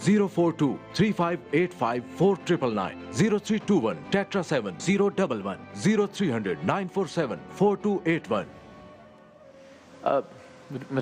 04235854999, 0321 tetra7 011 0300 947 4281।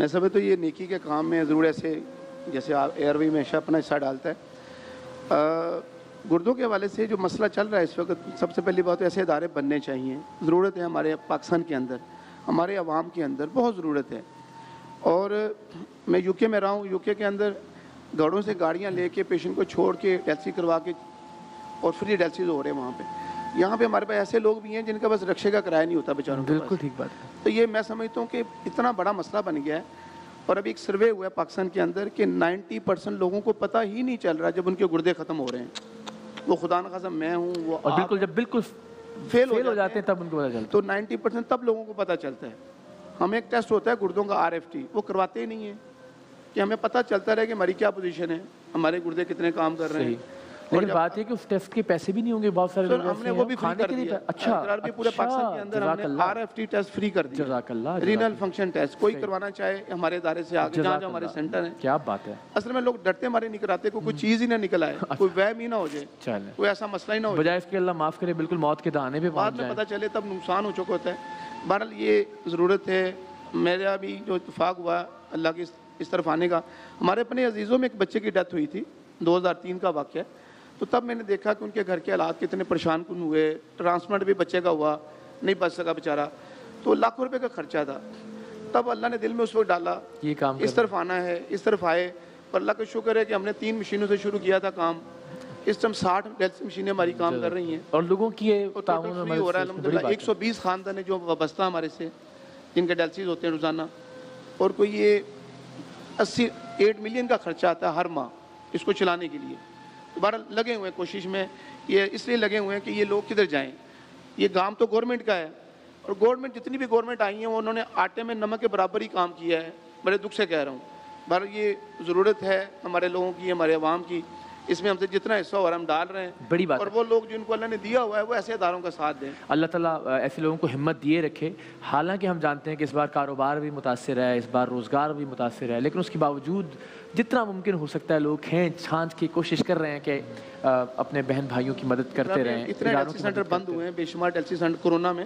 میں سمجھتا تو یہ نیکی کے کام میں ضرور ایسے جیسے آپ ایئر وے میں اپنا حصہ ڈالتا ہے. گردوں کے حوالے سے جو مسئلہ چل رہا ہے اس وقت، سب سے پہلی بات ایسے ادارے بننے چاہیے. ضرورت ہے ہمارے پاکستان کے اندر، ہمارے عوام کے اندر بہت ضرورت ہے. اور میں یو کے میں رہا ہوں، یو کے اندر گاڑیوں سے گاڑیاں لے کے پیشنٹ کو چھوڑ کے ڈیلسی کروا کے اور فری ڈیلسیز ہو رہے ہیں وہاں پہ. یہاں پہ ہمارے پاس ایسے لوگ بھی ہیں جن کا بس رکشے کا کرایہ نہیں ہوتا بیچاروں کے پاس. بالکل ٹھیک بات ہے. تو یہ میں سمجھتا ہوں کہ اتنا بڑا مسئلہ بن گیا ہے. اور ابھی ایک سروے ہوا ہے پاکستان کے اندر کہ 90% لوگوں کو پتہ ہی نہیں چل رہا جب ان کے گردے ختم ہو رہے ہیں. وہ خدا نخواستہ میں ہوں، وہ اور بالکل جب بالکل فیل ہو جاتے ہیں تب ان کو پتہ چلتا ہے. تو 90% تب لوگوں کو پتہ چلتا ہے. ہمیں ایک ٹیسٹ ہوتا ہے گردوں کا RFT، وہ کرواتے ہی نہیں ہیں کہ ہمیں پتہ چلتا رہے کہ ہماری کیا پوزیشن ہے، ہمارے گردے کتنے کام کر رہے ہیں. لیکن بات یہ کہ اس ٹیسٹ کے پیسے بھی نہیں ہوں گے بہت سارے لوگ. ہم نے وہ بھی فری کر دیا. اچھا پورے پاکستان کے اندر ہم نے RFT ٹیسٹ فری کر دیا. جزاک اللہ. رینل فنکشن ٹیسٹ کوئی کروانا چاہے ہمارے ادارے سے آگے جہاں ہمارے سینٹر ہیں. کیا بات ہے. اصل میں لوگ ڈرتے ہمارے نہیں کراتے، کوئی چیز ہی نہ نکل آئے، کوئی وہم ہی نہ ہو جائے، کوئی ایسا مسئلہ ہی نہ ہو جائے. بجائے اس کے اللہ معاف کرے بالکل موت کے دہانے پہ بعد میں پتہ چلے تب نقصان ہو چکا ہوتا ہے. بہرحال یہ ضرورت ہے. میرا بھی جو اتفاق ہوا اللہ کی اس طرف آنے کا، ہمارے اپنے عزیزوں میں ایک بچے کی ڈیتھ ہوئی تھی، 2003 کا واقعہ. تو تب میں نے دیکھا کہ ان کے گھر کے حالات کتنے پریشان کن ہوئے. ٹرانسپلانٹ بھی بچے کا ہوا، نہیں بچ سکا بیچارہ، تو لاکھوں روپے کا خرچہ تھا. تب اللہ نے دل میں اس وقت ڈالا یہ کام اس طرف آنا ہے، اس طرف آئے. پر اللہ کا شکر ہے کہ ہم نے 3 مشینوں سے شروع کیا تھا کام. اس ٹائم 60 ڈیلسی مشینیں ہماری کام کر رہی ہیں اور لوگوں کی تعاون ہو رہا ہے الحمدللہ. 120 خاندان ہیں جو وابستہ ہمارے سے، جن کے ڈیلسیز ہوتے ہیں روزانہ. اور کوئی یہ 8 ملین کا خرچہ آتا ہے ہر ماہ اس کو چلانے کے لیے. دوبارہ لگے ہوئے ہیں کوشش میں. یہ اس لیے لگے ہوئے ہیں کہ یہ لوگ کدھر جائیں. یہ کام تو گورنمنٹ کا ہے، اور گورنمنٹ جتنی بھی گورنمنٹ آئی ہیں انہوں نے آٹے میں نمک کے برابر ہی کام کیا ہے. بڑے دکھ سے کہہ رہا ہوں. بہرحال یہ ضرورت ہے ہمارے لوگوں کی، ہمارے عوام کی. اس میں ہم سے جتنا حصہ ہو رہا ہے ہم ڈال رہے ہیں. بڑی بات. اور وہ لوگ جن کو اللہ نے دیا ہوا ہے وہ ایسے اداروں کا ساتھ دیں. اللہ تعالیٰ ایسے لوگوں کو ہمت دیے رکھے. حالانکہ ہم جانتے ہیں کہ اس بار کاروبار بھی متاثر ہے، اس بار روزگار بھی متاثر ہے، لیکن اس کے باوجود جتنا ممکن ہو سکتا ہے لوگ کھینچ چھانچ کی کوشش کر رہے ہیں کہ اپنے بہن بھائیوں کی مدد کرتے رہیں. اتنے ڈیلسی سینٹر بند ہوئے ہیں، بے شمار ڈیلسی سینٹر کورونا میں.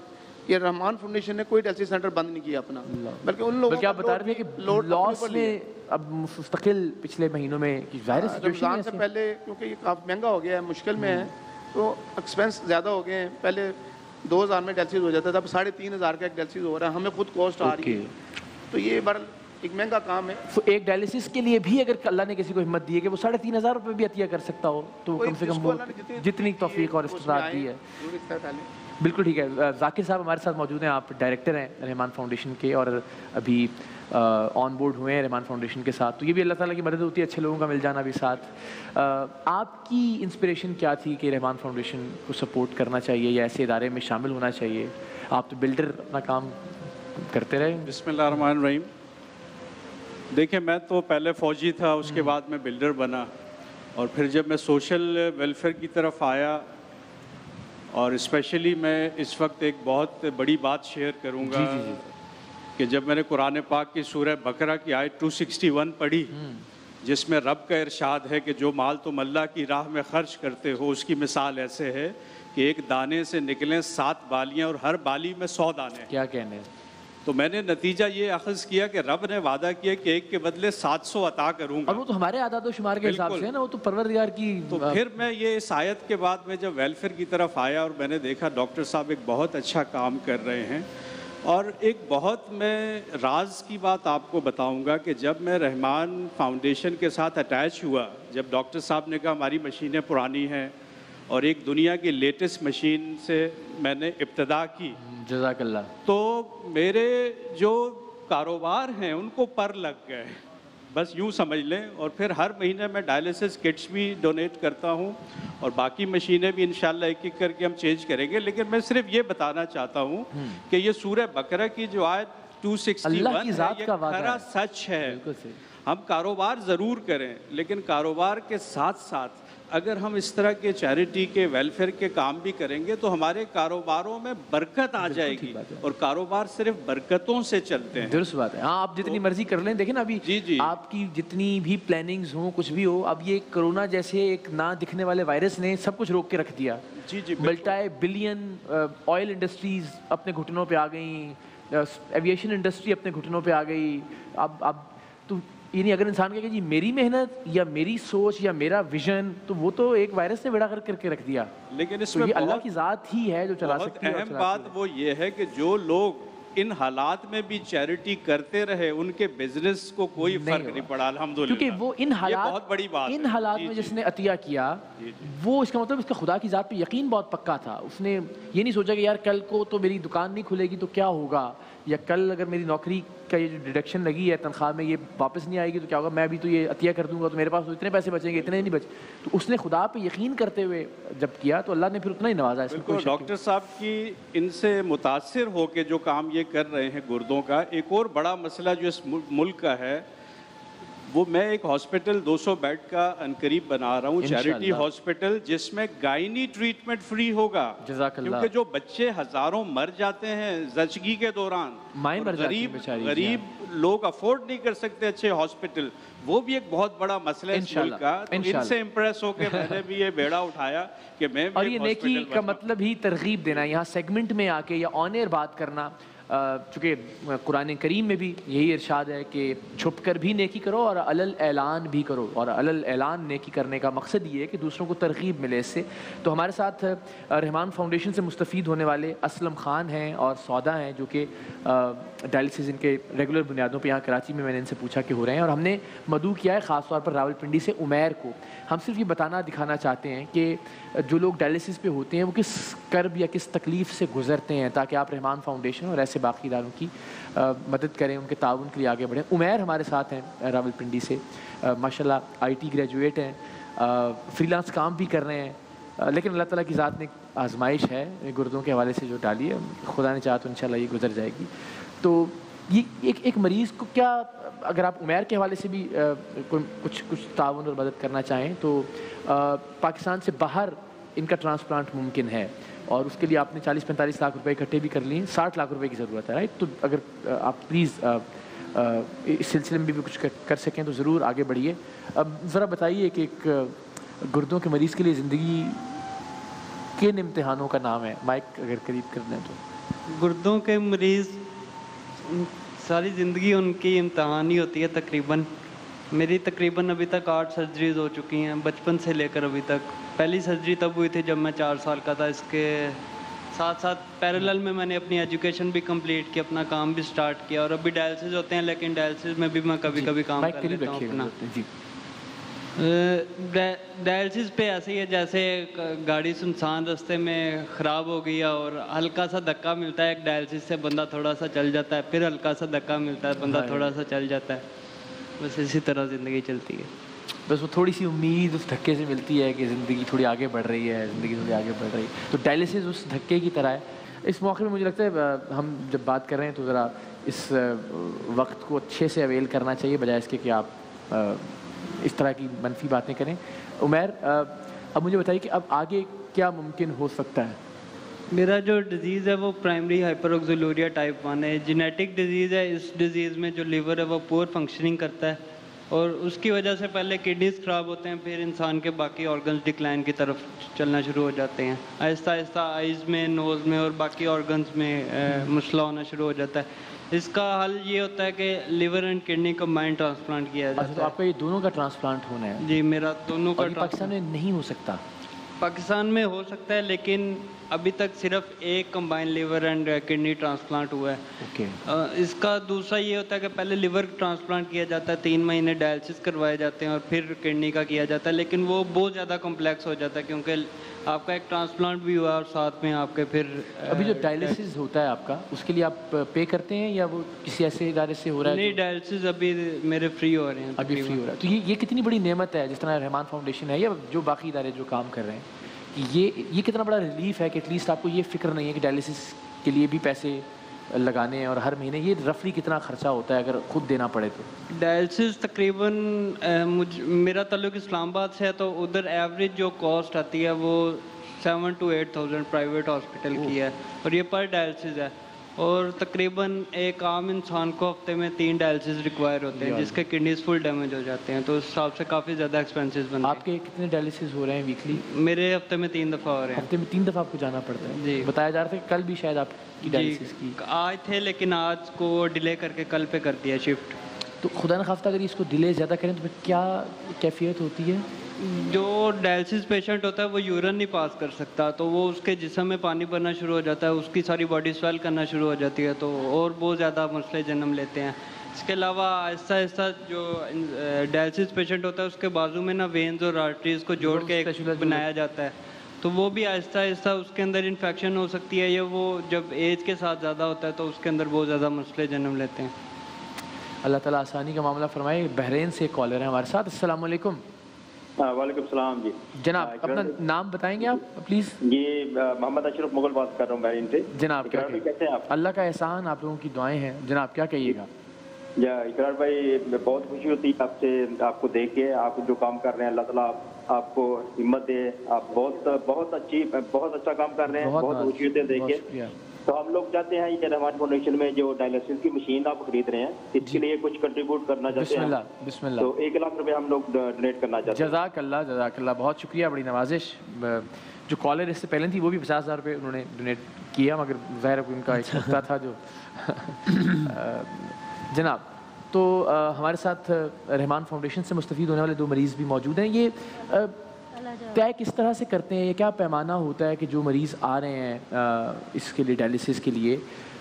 یہ رحمان فاؤنڈیشن نے کوئی ڈیلسی سینٹر بند نہیں کیا اپنا، بلکہ ان لوگوں کو بتا رہے ہیں کہ لاس میں اب مستقل پچھلے مہینوں میں ظاہر رمضان سے پہلے، کیونکہ یہ کافی مہنگا ہو گیا ہے، مشکل میں ہے، تو ایکسپینس زیادہ ہو گئے ہیں. پہلے 2000 میں ڈیلسیز ہو جاتا تھا، اب 3500 کا ایک ڈیلسیز ہو رہا ہے. ہمیں خود کاسٹ آ رہی ہے. تو یہ بہرحال ایک مہنگا کام ہے. ایک ڈائلسس کے لیے بھی اگر اللہ نے کسی کو ہمت دی ہے کہ وہ 3500 روپے بھی عطیہ کر سکتا ہو تو کم سے کم جتنی توفیق اور استطاعت دی ہے. بالکل ٹھیک ہے. ذاکر صاحب ہمارے ساتھ موجود ہیں، آپ ڈائریکٹر ہیں رحمان فاؤنڈیشن کے اور ابھی آن بورڈ ہوئے ہیں رحمان فاؤنڈیشن کے ساتھ. تو یہ بھی اللہ تعالیٰ کی مدد ہوتی ہے، اچھے لوگوں کا مل جانا بھی ساتھ. آپ کی انسپریشن کیا تھی کہ رحمان فاؤنڈیشن کو سپورٹ کرنا چاہیے یا ایسے ادارے میں شامل ہونا چاہیے؟ آپ تو بلڈر اپنا کام کرتے رہے. بسم اللہ الرحمن الرحیم. دیکھیں میں تو پہلے فوجی تھا، اس کے بعد میں بلڈر بنا، اور پھر جب میں سوشل ویلفیئر کی طرف آیا، اور اسپیشلی میں اس وقت ایک بہت بڑی بات شیئر کروں گا کہ جب میں نے قرآن پاک کی سورہ بقرہ کی آیت 261 پڑھی، جس میں رب کا ارشاد ہے کہ جو مال تم اللہ کی راہ میں خرچ کرتے ہو اس کی مثال ایسے ہے کہ ایک دانے سے نکلیں 7 بالیاں اور ہر بالی میں 100 دانے. کیا کہنے. تو میں نے نتیجہ یہ اخذ کیا کہ رب نے وعدہ کیا کہ ایک کے بدلے 700 عطا کروں گا. اور وہ تو ہمارے اعداد و شمار کے حساب سے ہے نا، وہ تو پروردگار کی. تو پھر میں یہ اس آیت کے بعد میں جب ویلفیئر کی طرف آیا اور میں نے دیکھا ڈاکٹر صاحب ایک بہت اچھا کام کر رہے ہیں. اور ایک بہت میں راز کی بات آپ کو بتاؤں گا کہ جب میں رحمان فاؤنڈیشن کے ساتھ اٹیچ ہوا، جب ڈاکٹر صاحب نے کہا ہماری مشینیں پرانی ہیں اور ایک دنیا کی لیٹسٹ مشین سے میں نے ابتدا کی. جزاک اللہ. تو میرے جو کاروبار ہیں ان کو پر لگ گئے، بس یوں سمجھ لیں. اور پھر ہر مہینے میں ڈائلسس کٹس بھی ڈونیٹ کرتا ہوں اور باقی مشینیں بھی انشاءاللہ ایک ایک کر کے ہم چینج کریں گے. لیکن میں صرف یہ بتانا چاہتا ہوں کہ یہ سورہ بقرہ کی جو آیت 261 ہے یہ کھرا سچ ہے. ہم کاروبار ضرور کریں، لیکن کاروبار کے ساتھ ساتھ اگر ہم اس طرح کے چیریٹی کے ویلفیئر کے کام بھی کریں گے تو ہمارے کاروباروں میں برکت آ جائے گی، اور کاروبار صرف برکتوں سے چلتے ہیں. درست بات ہے. ہاں آپ جتنی مرضی کر لیں. دیکھیں نا ابھی آپ کی جتنی بھی پلاننگز ہوں کچھ بھی ہو، اب یہ کرونا جیسے ایک نہ دکھنے والے وائرس نے سب کچھ روک کے رکھ دیا. ملٹائی بلین آئل انڈسٹریز اپنے گھٹنوں پہ آ گئیں، ایویشن انڈسٹری اپنے گھٹنوں پہ آ گئی. اب تو یعنی اگر انسان کہے کہ جی میری محنت یا میری سوچ یا میرا ویژن, تو وہ تو ایک وائرس نے بیڑا کر کے رکھ دیا. لیکن اس میں اللہ کی ذات ہی ہے جو چلا سکتی ہے. اہم بات وہ یہ ہے کہ جو لوگ ان حالات میں بھی چیریٹی کرتے رہے ان کے بزنس کو کوئی فرق نہیں پڑا الحمدللہ, کیونکہ وہ ان حالات میں جس نے عطیہ کیا وہ اس کا مطلب اس کا خدا کی ذات پہ یقین بہت پکا تھا. اس نے یہ نہیں سوچا کہ یار کل کو تو میری دکان نہیں کھلے گی تو کیا ہوگا, یا کل اگر میری نوکری کا یہ جو ڈیڈکشن لگی ہے تنخواہ میں یہ واپس نہیں آئے گی تو کیا ہوگا, میں بھی تو یہ عطیہ کر دوں گا تو میرے پاس تو اتنے پیسے بچیں گے, اتنے نہیں بچے. تو اس نے خدا پہ یقین کرتے ہوئے جب کیا تو اللہ نے پھر اتنا ہی نوازا. بالکل ڈاکٹر صاحب کی ان سے متاثر ہو کے جو کام یہ کر رہے ہیں گردوں کا, ایک اور بڑا مسئلہ جو اس ملک کا ہے وہ میں ایک ہاسپٹل 200 بیڈ کا انقریب بنا رہا ہوں, چیریٹی ہاسپٹل, جس میں گائنی ٹریٹمنٹ فری ہوگا. کیونکہ جو بچے ہزاروں مر جاتے ہیں زچگی کے دوران, غریب لوگ افورڈ نہیں کر سکتے اچھے ہاسپٹل, وہ بھی ایک بہت بڑا مسئلہ ہے اس ملک کا. تو ان سے امپریس ہو کے میں نے بھی یہ بیڑا اٹھایا کہ میں بھی. اور یہ نیکی کا مطلب ہی ترغیب دینا, یہاں سیگمنٹ میں آ کے یا آن ایئر بات کرنا. چونکہ قرآن کریم میں بھی یہی ارشاد ہے کہ چھپ کر بھی نیکی کرو اور علل اعلان بھی کرو, اور علل اعلان نیکی کرنے کا مقصد یہ ہے کہ دوسروں کو ترغیب ملے اس سے. تو ہمارے ساتھ رحمان فاؤنڈیشن سے مستفید ہونے والے اسلم خان ہیں اور سودا ہیں, جو کہ ڈائلسس ان کے ریگولر بنیادوں پہ یہاں کراچی میں نے ان سے پوچھا کہ ہو رہے ہیں, اور ہم نے مدعو کیا ہے خاص طور پر راولپنڈی سے عمیر کو. ہم صرف یہ بتانا دکھانا چاہتے ہیں کہ جو لوگ ڈائلسس پہ ہوتے ہیں وہ کس کرب یا کس تکلیف سے گزرتے ہیں, تاکہ آپ رحمان فاؤنڈیشن اور ایسے باقی اداروں کی مدد کریں, ان کے تعاون کے لیے آگے بڑھیں. عمیر ہمارے ساتھ ہیں راولپنڈی سے, ماشاءاللہ IT گریجویٹ ہیں, فری لانس کام بھی کر رہے ہیں, لیکن اللہ تعالیٰ کی ذات نے آزمائش ہے گردوں کے حوالے سے جو ڈالی ہے, خدا نے چاہا تو انشاءاللہ یہ گزر جائے گی. تو یہ ایک مریض کو کیا, اگر آپ عمیر کے حوالے سے بھی کچھ تعاون اور مدد کرنا چاہیں تو پاکستان سے باہر ان کا ٹرانسپلانٹ ممکن ہے, اور اس کے لیے آپ نے 40-45 لاکھ روپے اکٹھے بھی کر لیے, 60 لاکھ روپے کی ضرورت ہے, رائٹ. تو اگر آپ پلیز اس سلسلے میں بھی کچھ کر سکیں تو ضرور آگے بڑھیے. اب ذرا بتائیے کہ ایک گردوں کے مریض کے لیے زندگی کن امتحانوں کا نام ہے, مائک اگر قریب کر دیں تو. گردوں کے مریض ساری زندگی ان کی امتحان ہی ہوتی ہے تقریباً. میری تقریباً ابھی تک 8 سرجریز ہو چکی ہیں بچپن سے لے کر ابھی تک. پہلی سرجری تب ہوئی تھی جب میں 4 سال کا تھا. اس کے ساتھ ساتھ پیرالل میں نے اپنی ایجوکیشن بھی کمپلیٹ کی, اپنا کام بھی سٹارٹ کیا, اور ابھی ڈائلسس ہوتے ہیں لیکن ڈائلسس میں بھی میں کبھی کام کر لیتا ہوں اپنا. ڈائلسس پہ ایسے ہی ہے جیسے گاڑی سنسان رستے میں خراب ہو گئی اور ہلکا سا دھکا ملتا ہے ایک ڈائلسس سے, بندہ تھوڑا سا چل جاتا ہے, پھر ہلکا سا دھکا ملتا ہے, بندہ تھوڑا سا چل جاتا ہے. بس اسی طرح زندگی چلتی ہے. بس وہ تھوڑی سی امید اس دھکے سے ملتی ہے کہ زندگی تھوڑی آگے بڑھ رہی ہے, زندگی تھوڑی آگے بڑھ رہی ہے. تو ڈائلسس اس دھکے کی طرح ہے. اس موقع میں مجھے لگتا ہے ہم جب بات کر رہے ہیں تو ذرا اس وقت کو اچھے سے اویل کرنا چاہیے, بجائے اس کے کہ آپ اس طرح کی منفی باتیں کریں. عمیر, اب مجھے بتائیے کہ اب آگے کیا ممکن ہو سکتا ہے. میرا جو ڈیزیز ہے وہ پرائمری ہائپر آکسیلوریا ٹائپ 1 ہے. جینیٹک ڈیزیز ہے. اس ڈیزیز میں جو لیور ہے وہ پور فنکشننگ کرتا ہے, اور اس کی وجہ سے پہلے کڈنیز خراب ہوتے ہیں, پھر انسان کے باقی آرگنز ڈکلائن کی طرف چلنا شروع ہو جاتے ہیں. آہستہ آہستہ آئیز میں, نوز میں اور باقی آرگنز میں مسئلہ ہونا شروع ہو جاتا ہے. اس کا حل یہ ہوتا ہے کہ liver and kidney combined transplant کیا جاتا ہے. تو آپ کا یہ دونوں کا ٹرانسپلانٹ ہونا ہے؟ جی, میرا دونوں کا. پاکستان میں نہیں ہو سکتا؟ پاکستان میں ہو سکتا ہے, لیکن ابھی تک صرف ایک combine liver and kidney transplant ہوا ہے. اوکے. اس کا دوسرا یہ ہوتا ہے کہ پہلے لیور ٹرانسپلانٹ کیا جاتا ہے, 3 مہینے ڈائلسس کروائے جاتے ہیں, اور پھر کڈنی کا کیا جاتا ہے. لیکن وہ بہت زیادہ کمپلیکس ہو جاتا ہے کیونکہ آپ کا ایک ٹرانسپلانٹ بھی ہوا اور ساتھ میں آپ کے پھر ابھی جو ڈائلسس ہوتا ہے آپ کا, اس کے لیے آپ پے کرتے ہیں یا وہ کسی ایسے ادارے سے ہو رہا ہے؟ نہیں, ڈائلسس ابھی میرے فری ہو رہے ہیں. ابھی فری ہو رہا ہے. تو یہ کتنی بڑی نعمت ہے, جس طرح رحمان فاؤنڈیشن ہے یا جو باقی ادارے جو کام کر رہے ہیں, یہ کتنا بڑا ریلیف ہے کہ ایٹ لیسٹ آپ کو یہ فکر نہیں ہے کہ ڈائلسس کے لیے بھی پیسے لگانے ہیں, اور ہر مہینے یہ رفلی کتنا خرچہ ہوتا ہے اگر خود دینا پڑے تو. ڈائلسس تقریباً میرا تعلق اسلام آباد سے ہے, تو ادھر ایوریج جو کاسٹ آتی ہے وہ 7,000 to 8,000 پرائیویٹ ہاسپٹل کی ہے, اور یہ پر ڈائلسس ہے. اور تقریباً ایک عام انسان کو ہفتے میں 3 ڈائلسس ریکوائر ہوتے ہیں جس کے کڈنیز فل ڈیمیج ہو جاتے ہیں، تو اس حساب سے کافی زیادہ ایکسپینسز بنتے ہیں۔ آپ کے کتنے ڈائلسس ہو رہے ہیں ویکلی؟ میرے ہفتے میں 3 دفعہ ہو رہے ہیں۔ ہفتے میں 3 دفعہ آپ کو جانا پڑتا ہے؟ جی بتایا جا رہا تھا کہ کل بھی شاید آپ کی ڈائلسس کی آج تھے لیکن آج کو ڈیلے کر کے کل پہ کر دیا شفٹ۔ تو خدا نخواستہ اگر اس کو ڈیلے زیادہ کریں تو پھر کیا کیفیت ہوتی ہے؟ جو ڈائلسس پیشنٹ ہوتا ہے وہ یورین نہیں پاس کر سکتا، تو وہ اس کے جسم میں پانی بھرنا شروع ہو جاتا ہے، اس کی ساری باڈی سویل کرنا شروع ہو جاتی ہے، تو اور بہت زیادہ مسئلے جنم لیتے ہیں۔ اس کے علاوہ آہستہ آہستہ جو ڈائلسس پیشنٹ ہوتا ہے اس کے بازو میں نا وینز اور آرٹریز کو جوڑ کے ایک بنایا جاتا ہے، تو وہ بھی آہستہ آہستہ اس کے اندر انفیکشن ہو سکتی ہے، یا وہ جب ایج کے ساتھ زیادہ ہوتا ہے تو اس کے اندر بہت زیادہ مسئلے جنم لیتے ہیں۔ اللہ تعالیٰ آسانی کا معاملہ فرمائے۔ بحرین سے کالر ہیں ہمارے ساتھ۔ السلام علیکم۔ وعلیکم السلام جی جناب اپنا نام بتائیں گے آپ پلیز؟ جی محمد اشرف مغل بات کر رہا ہوں بحرین سے۔ جناب کیا کیسے ہیں آپ؟ اللہ کا احسان، آپ لوگوں کی دعائیں ہیں۔ جناب کیا کہیے گا؟ جی اقرار بھائی بہت خوشی ہوتی ہے آپ سے، آپ کو دیکھ کے، آپ جو کام کر رہے ہیں اللہ تعالیٰ آپ کو ہمت دے، آپ بہت اچھا کام کر رہے ہیں، بہت خوشی ہوتی ہے دیکھ کے۔ تو ہم لوگ چاہتے ہیں یہ رحمان فاؤنڈیشن میں جو ڈائلسس کی مشین آپ خرید رہے ہیں اس کے لیے کچھ کنٹریبیوٹ کرنا چاہتے ہیں۔ بسم اللہ۔ تو 1 لاکھ روپے ہم لوگ ڈونیٹ کرنا چاہتے ہیں۔ جزاک اللہ بہت شکریہ، بڑی نوازش۔ جو کالر اس سے پہلے تھی وہ بھی 50,000 روپے انہوں نے ڈونیٹ کیا، مگر ظاہر ان کا ایک نقطہ تھا جو جناب۔ تو ہمارے ساتھ رحمان فاؤنڈیشن سے مستفید ہونے والے 2 مریض بھی موجود ہیں۔ یہ طے کس طرح سے کرتے ہیں، یہ کیا پیمانہ ہوتا ہے کہ جو مریض آ رہے ہیں اس کے لیے ڈائلسس کے لیے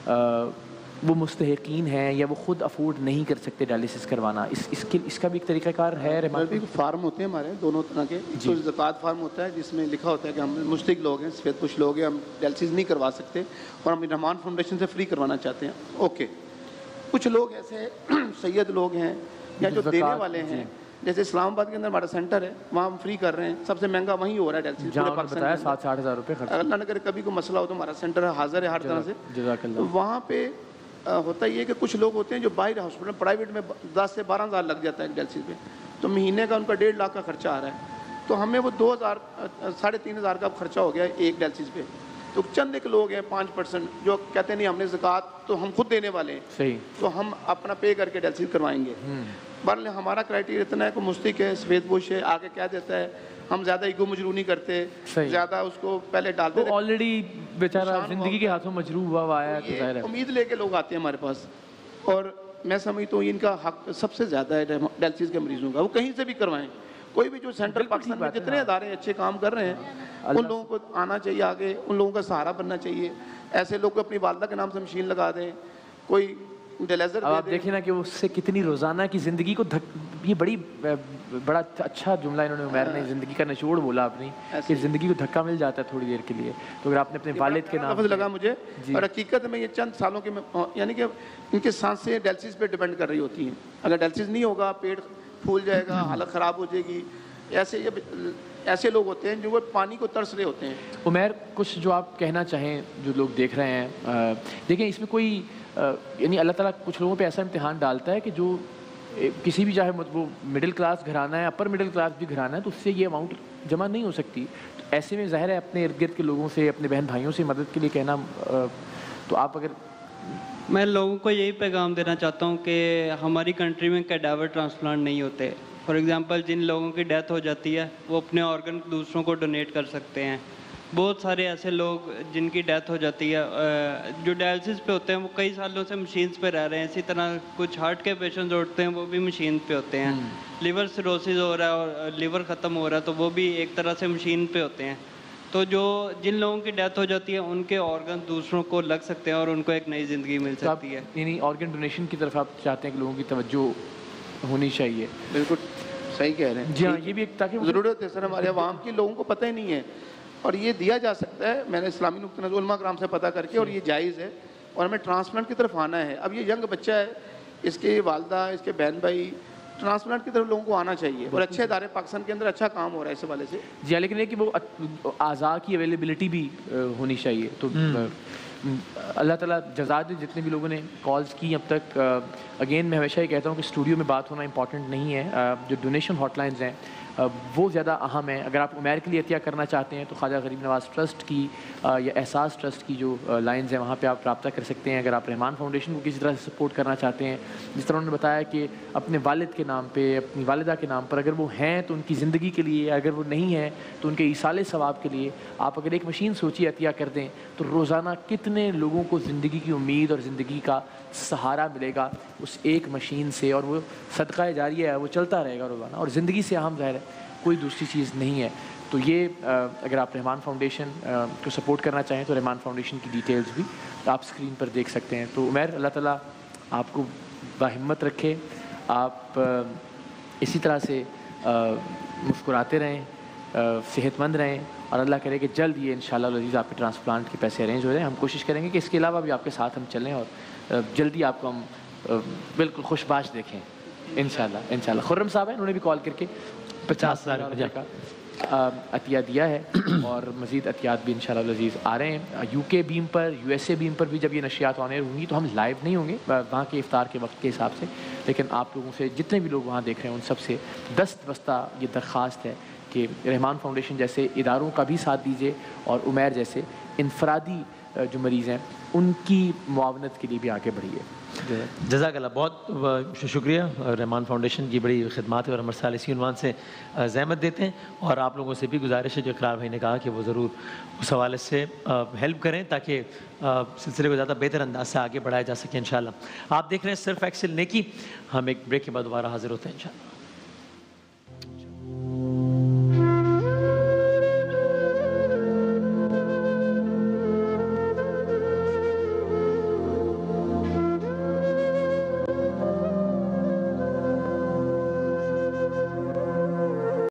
وہ مستحقین ہیں یا وہ خود افورڈ نہیں کر سکتے ڈائلسس کروانا، اس کا بھی ایک طریقہ کار ہے؟ فارم ہوتے ہیں ہمارے دونوں طرح کے، تو زکوٰۃ فارم ہوتا ہے جس میں لکھا ہوتا ہے کہ ہم مستحق لوگ ہیں، سفید پوش لوگ ہیں، ہم ڈائلسس نہیں کروا سکتے اور ہم رحمان فاؤنڈیشن سے فری کروانا چاہتے ہیں۔ اوکے، کچھ لوگ ایسے سید لوگ ہیں یا جو دینے والے ہیں، جیسے اسلام آباد کے اندر ہمارا سینٹر ہے، وہاں ہم فری کر رہے ہیں، سب سے مہنگا وہیں ہو رہا ہے ڈائلسس پورے پاکستان میں۔ 60 ہزار روپے خرچ، اللہ نہ کرے کبھی کوئی مسئلہ ہو تو ہمارا سینٹر حاضر ہے ہر طرح سے۔ جزاک اللہ۔ وہاں پہ ہوتا یہ کہ کچھ لوگ ہوتے ہیں جو باہر ہاسپٹل پرائیویٹ میں 10 سے 12 ہزار لگ جاتا ہے ایک ڈائلسس پہ، تو مہینے کا ان کا 1.5 لاکھ کا خرچہ آ رہا ہے، تو ہمیں وہ 2,000 3,500 ہزار کا خرچہ ہو گیا ایک ڈائلسس پہ۔ تو چند ایک لوگ ہیں 5% جو کہتے ہیں نہیں ہم نے زکوٰۃ تو ہم خود دینے والے ہیں، صحیح، تو ہم اپنا پے کر کے ڈائلسس کروائیں گے۔ بہرحال ہمارا کرائٹیریا اتنا ہے کہ مستحق ہے، سفید پوش ہے، آگے کہہ دیتا ہے، ہم زیادہ ایگو مجرو نہیں کرتے، زیادہ اس کو پہلے ڈالتے تھے، آلریڈی بیچارہ زندگی کے ہاتھوں مجروح ہوا آیا ہے، تو ظاہر ہے امید لے کے لوگ آتے ہیں ہمارے پاس، اور میں سمجھتا ہوں ان کا حق سب سے زیادہ ہے ڈائلسس کے مریضوں کا، وہ کہیں سے بھی کروائیں، کوئی بھی جو سینٹرل پاکستان میں جتنے ادارے اچھے کام کر رہے ہیں ان لوگوں کو آنا چاہیے آگے، ان لوگوں کا سہارا بننا چاہیے۔ ایسے لوگ اپنی والدہ کے نام سے مشین لگا دیں، کوئی ڈیلیزر دے دیں۔ آپ دیکھیں نا کہ اس سے کتنی روزانہ کی زندگی کو یہ بڑا اچھا جملہ انہوں نے عمیر نے زندگی کا نچوڑ بولا اپنی، کہ زندگی کو دھکا مل جاتا ہے تھوڑی دیر کے لیے، تو اگر آپ نے اپنے والد کے نام لگا مجھے، اور حقیقت میں یہ چند سالوں کے یعنی کہ ان کے سانسیں ڈائلسس پہ ڈیپینڈ کر رہی ہوتی ہیں، اگر ڈائلسس نہیں ہوگا پیٹ پھول جائے گا، حالت خراب ہو جائے گی۔ ایسے لوگ ہوتے ہیں جو وہ پانی کو ترس رہے ہوتے ہیں۔ عمیر کچھ جو آپ کہنا چاہیں جو لوگ دیکھ رہے ہیں، دیکھیں اس میں کوئی یعنی اللہ تعالیٰ کچھ لوگوں پہ ایسا امتحان ڈالتا ہے کہ جو کسی بھی چاہے وہ مڈل کلاس گھرانہ ہے، اپر مڈل کلاس بھی گھرانہ ہے، تو اس سے یہ اماؤنٹ جمع نہیں ہو سکتی، تو ایسے میں ظاہر ہے اپنے ارد گرد کے لوگوں سے، اپنے بہن بھائیوں سے مدد کے لیے کہنا، تو آپ اگر میں لوگوں کو یہی پیغام دینا چاہتا ہوں کہ ہماری کنٹری میں کیڈاور ٹرانسپلانٹ نہیں ہوتے۔ فار ایگزامپل جن لوگوں کی ڈیتھ ہو جاتی ہے وہ اپنے آرگن دوسروں کو ڈونیٹ کر سکتے ہیں۔ بہت سارے ایسے لوگ جن کی ڈیتھ ہو جاتی ہے جو ڈائلسس پہ ہوتے ہیں وہ کئی سالوں سے مشینز پہ رہ رہے ہیں، اسی طرح کچھ ہارٹ کے پیشنٹس ہوتے ہیں وہ بھی مشین پہ ہوتے ہیں، لیور سیروسس ہو رہا ہے اور لیور ختم ہو رہا ہے تو وہ بھی ایک طرح سے مشین پہ ہوتے ہیں۔ تو جن لوگوں کی ڈیتھ ہو جاتی ہے ان کے آرگن دوسروں کو لگ سکتے ہیں اور ان کو ایک نئی زندگی مل سکتی ہے۔ یعنی آرگن ڈونیشن کی طرف آپ چاہتے ہیں کہ لوگوں کی توجہ ہونی چاہیے؟ بالکل صحیح کہہ رہے ہیں جی ہاں، یہ بھی ایک تاکہ ضرورت ہے سر، ہمارے عوام کی لوگوں کو پتہ ہی نہیں ہے، اور یہ دیا جا سکتا ہے، میں نے اسلامی نقطہ نظر علماء کرام سے پتہ کر کے، اور یہ جائز ہے اور ہمیں ٹرانسپلانٹ کی طرف آنا ہے۔ اب یہ ینگ بچہ ہے، اس کے والدہ، اس کے بہن بھائی، ٹرانسپلانٹ کی طرف لوگوں کو آنا چاہیے، اور اچھے ادارے پاکستان کے اندر اچھا کام ہو رہا ہے اس حوالے سے۔ جی لیکن یہ کہ وہ اعضاء کی اویلیبلٹی بھی ہونی چاہیے، تو اللہ تعالیٰ جزا دے جتنے بھی لوگوں نے کالز کی اب تک۔ اگین میں ہمیشہ یہ کہتا ہوں کہ اسٹوڈیو میں بات ہونا امپورٹنٹ نہیں ہے، جو ڈونیشن ہاٹ لائنز ہیں وہ زیادہ اہم ہے. اگر آپ عمیر کے لیے عطیہ کرنا چاہتے ہیں تو خواجہ غریب نواز ٹرسٹ کی یا احساس ٹرسٹ کی جو لائنز ہیں وہاں پہ آپ رابطہ کر سکتے ہیں. اگر آپ رحمان فاؤنڈیشن کو کسی طرح سے سپورٹ کرنا چاہتے ہیں, جس طرح انہوں نے بتایا کہ اپنے والد کے نام پہ, اپنی والدہ کے نام پر, اگر وہ ہیں تو ان کی زندگی کے لیے, اگر وہ نہیں ہیں تو ان کے ایصال ثواب کے لیے آپ اگر ایک مشین سوچیے عطیہ کر دیں تو روزانہ کتنے لوگوں کو زندگی کی امید اور زندگی کا سہارا ملے گا اس ایک مشین سے. اور وہ صدقہ جاریہ ہے, وہ چلتا رہے گا روزانہ, اور زندگی سے اہم ظاہر ہے کوئی دوسری چیز نہیں ہے. تو یہ اگر آپ رحمان فاؤنڈیشن کو سپورٹ کرنا چاہیں تو رحمان فاؤنڈیشن کی ڈیٹیلز بھی آپ اسکرین پر دیکھ سکتے ہیں. تو عمیر, اللہ تعالیٰ آپ کو باہمت رکھے, آپ اسی طرح سے مسکراتے رہیں, صحت مند رہیں, اور اللہ کرے کہ جلد یہ انشاءاللہ العزیز آپ کے ٹرانسپلانٹ کے پیسے ارینج ہو جائیں. ہم کوشش کریں گے کہ اس کے علاوہ بھی آپ کے ساتھ ہم چلیں اور جلدی آپ کو ہم بالکل خوش باش دیکھیں انشاءاللہ. خرم صاحب ہیں, انہوں نے بھی کال کر کے 50,000 روپے کا عطیہ دیا ہے, اور مزید عطیات بھی انشاءاللہ العزیز آ رہے ہیں. یو کے بیم پر, یو ایس اے بیم پر بھی جب یہ نشریات آن ایئر ہوں گی تو ہم لائیو نہیں ہوں گے وہاں کے افطار کے وقت کے حساب سے, لیکن آپ لوگوں سے جتنے بھی لوگ وہاں دیکھ رہے ہیں ان سب سے دست بستہ یہ درخواست ہے کہ رحمان فاؤنڈیشن جیسے اداروں کا بھی ساتھ دیجیے, اور عمیر جیسے انفرادی جو مریض ہیں ان کی معاونت کے لیے بھی آگے بڑھیے. جزاک اللہ, بہت شکریہ. رحمان فاؤنڈیشن کی بڑی خدمات ہے اور ہمارے سال اسی عنوان سے زحمت دیتے ہیں, اور آپ لوگوں سے بھی گزارش ہے جو اقرار بھائی نے کہا کہ وہ ضرور اس حوالے سے ہیلپ کریں تاکہ سلسلے کو زیادہ بہتر انداز سے آگے بڑھایا جا سکے انشاءاللہ. آپ دیکھ رہے ہیں صرف ایکسل نیکی. ہم ایک بریک کے بعد دوبارہ حاضر ہوتے ہیں انشاءاللہ.